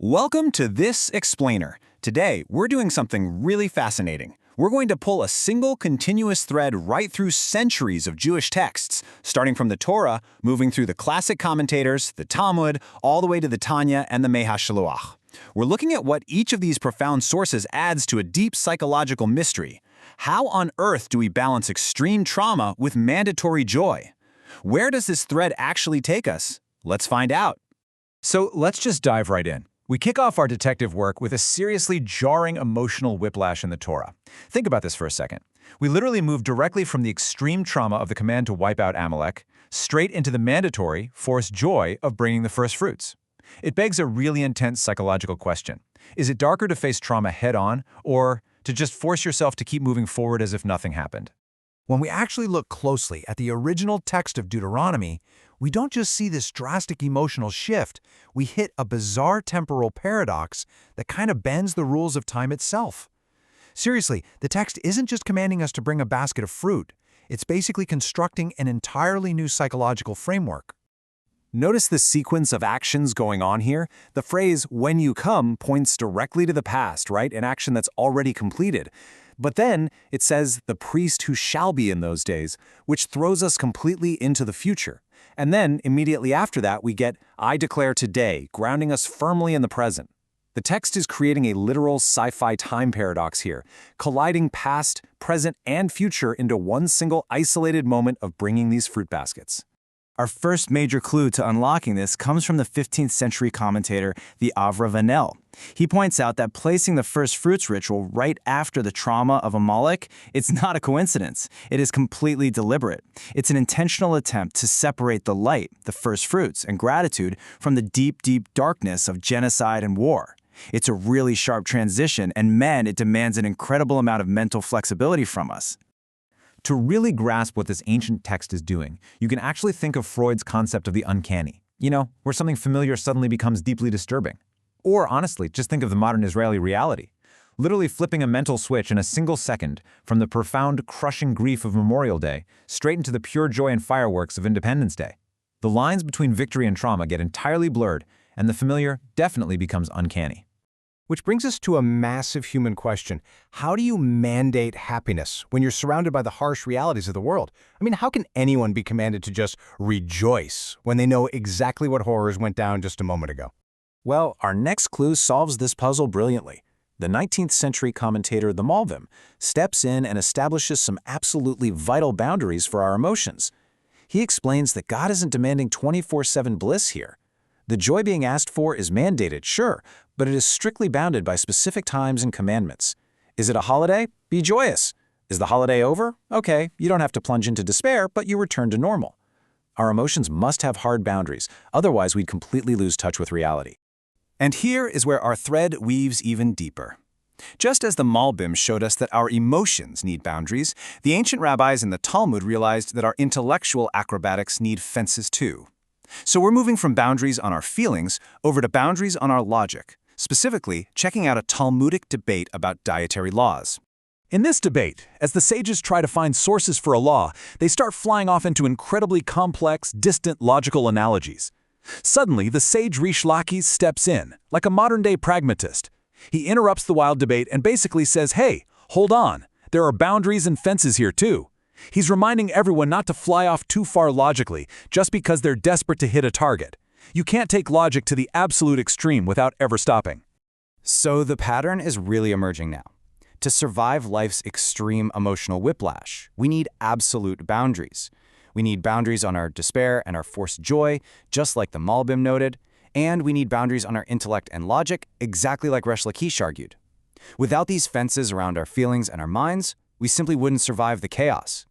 Welcome to This Explainer. Today, we're doing something really fascinating. We're going to pull a single continuous thread right through centuries of Jewish texts, starting from the Torah, moving through the classic commentators, the Talmud, all the way to the Tanya and the MiShiloach. We're looking at what each of these profound sources adds to a deep psychological mystery. How on earth do we balance extreme trauma with mandatory joy? Where does this thread actually take us? Let's find out. So let's just dive right in. We kick off our detective work with a seriously jarring emotional whiplash in the Torah. Think about this for a second. We literally move directly from the extreme trauma of the command to wipe out Amalek, straight into the mandatory, forced joy of bringing the first fruits. It begs a really intense psychological question. Is it darker to face trauma head-on, or to just force yourself to keep moving forward as if nothing happened? When we actually look closely at the original text of Deuteronomy, we don't just see this drastic emotional shift, we hit a bizarre temporal paradox that kind of bends the rules of time itself. Seriously, the text isn't just commanding us to bring a basket of fruit, it's basically constructing an entirely new psychological framework. Notice the sequence of actions going on here. The phrase, when you come, points directly to the past, right? An action that's already completed. But then it says, the priest who shall be in those days, which throws us completely into the future. And then, immediately after that, we get, I declare today, grounding us firmly in the present. The text is creating a literal sci-fi time paradox here, colliding past, present, and future into one single isolated moment of bringing these fruit baskets. Our first major clue to unlocking this comes from the 15th century commentator, the Abarbanel. He points out that placing the first fruits ritual right after the trauma of Amalek, it's not a coincidence. It is completely deliberate. It's an intentional attempt to separate the light, the first fruits, and gratitude from the deep, deep darkness of genocide and war. It's a really sharp transition, and man, it demands an incredible amount of mental flexibility from us. To really grasp what this ancient text is doing, you can actually think of Freud's concept of the uncanny. You know, where something familiar suddenly becomes deeply disturbing. Or honestly, just think of the modern Israeli reality. Literally flipping a mental switch in a single second from the profound, crushing grief of Memorial Day straight into the pure joy and fireworks of Independence Day. The lines between victory and trauma get entirely blurred, and the familiar definitely becomes uncanny. Which brings us to a massive human question. How do you mandate happiness when you're surrounded by the harsh realities of the world? I mean, how can anyone be commanded to just rejoice when they know exactly what horrors went down just a moment ago? Well, our next clue solves this puzzle brilliantly. The 19th century commentator, the Malbim, steps in and establishes some absolutely vital boundaries for our emotions. He explains that God isn't demanding 24/7 bliss here. The joy being asked for is mandated, sure, but it is strictly bounded by specific times and commandments. Is it a holiday? Be joyous. Is the holiday over? Okay, you don't have to plunge into despair, but you return to normal. Our emotions must have hard boundaries, otherwise we'd completely lose touch with reality. And here is where our thread weaves even deeper. Just as the Malbim showed us that our emotions need boundaries, the ancient rabbis in the Talmud realized that our intellectual acrobatics need fences too. So we're moving from boundaries on our feelings over to boundaries on our logic, specifically checking out a Talmudic debate about dietary laws. In this debate, as the sages try to find sources for a law, they start flying off into incredibly complex, distant logical analogies. Suddenly, the sage Rish Lakish steps in, like a modern-day pragmatist. He interrupts the wild debate and basically says, hey, hold on, there are boundaries and fences here too. He's reminding everyone not to fly off too far logically just because they're desperate to hit a target. You can't take logic to the absolute extreme without ever stopping. So the pattern is really emerging now. To survive life's extreme emotional whiplash, we need absolute boundaries. We need boundaries on our despair and our forced joy, just like the Malbim noted, and we need boundaries on our intellect and logic, exactly like Rish Lakish argued. Without these fences around our feelings and our minds, we simply wouldn't survive the chaos.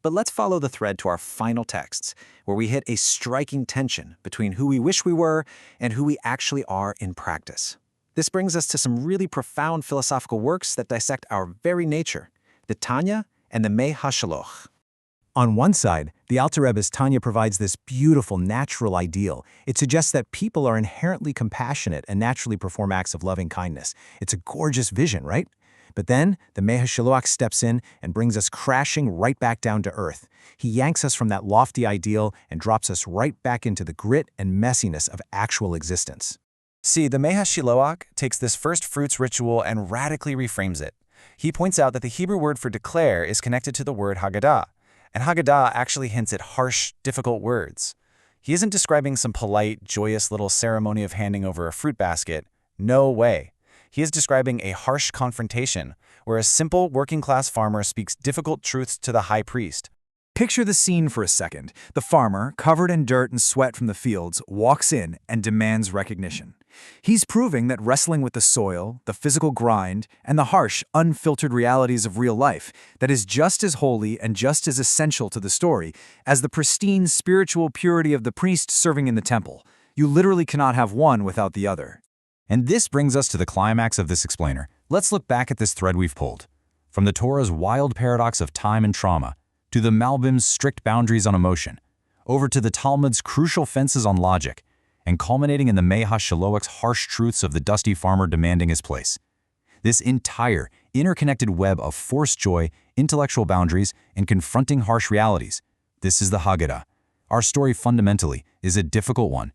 But let's follow the thread to our final texts, where we hit a striking tension between who we wish we were and who we actually are in practice. This brings us to some really profound philosophical works that dissect our very nature, the Tanya and the MiShiloach. On one side, the Alter Rebbe's Tanya provides this beautiful, natural ideal. It suggests that people are inherently compassionate and naturally perform acts of loving kindness. It's a gorgeous vision, right? But then, the MiShiloach steps in and brings us crashing right back down to earth. He yanks us from that lofty ideal and drops us right back into the grit and messiness of actual existence. See, the MiShiloach takes this first fruits ritual and radically reframes it. He points out that the Hebrew word for declare is connected to the word Haggadah, and Haggadah actually hints at harsh, difficult words. He isn't describing some polite, joyous little ceremony of handing over a fruit basket. No way. He is describing a harsh confrontation, where a simple, working-class farmer speaks difficult truths to the high priest. Picture the scene for a second. The farmer, covered in dirt and sweat from the fields, walks in and demands recognition. He's proving that wrestling with the soil, the physical grind, and the harsh, unfiltered realities of real life, that is just as holy and just as essential to the story as the pristine spiritual purity of the priest serving in the temple. You literally cannot have one without the other. And this brings us to the climax of this explainer. Let's look back at this thread we've pulled. From the Torah's wild paradox of time and trauma, to the Malbim's strict boundaries on emotion, over to the Talmud's crucial fences on logic, and culminating in the MiShiloach's harsh truths of the dusty farmer demanding his place. This entire, interconnected web of forced joy, intellectual boundaries, and confronting harsh realities. This is the Haggadah. Our story fundamentally is a difficult one.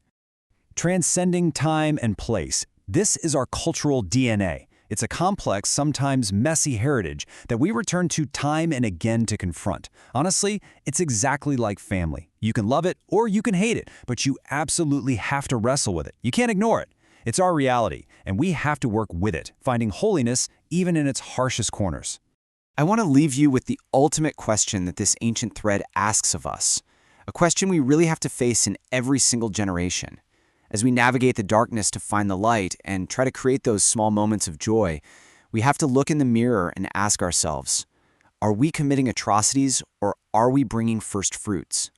Transcending time and place. This is our cultural DNA. It's a complex, sometimes messy heritage that we return to time and again to confront. Honestly, it's exactly like family. You can love it or you can hate it, but you absolutely have to wrestle with it. You can't ignore it. It's our reality, and we have to work with it, finding holiness even in its harshest corners. I want to leave you with the ultimate question that this ancient thread asks of us, a question we really have to face in every single generation. As we navigate the darkness to find the light and try to create those small moments of joy, we have to look in the mirror and ask ourselves, are we committing atrocities or are we bringing first fruits?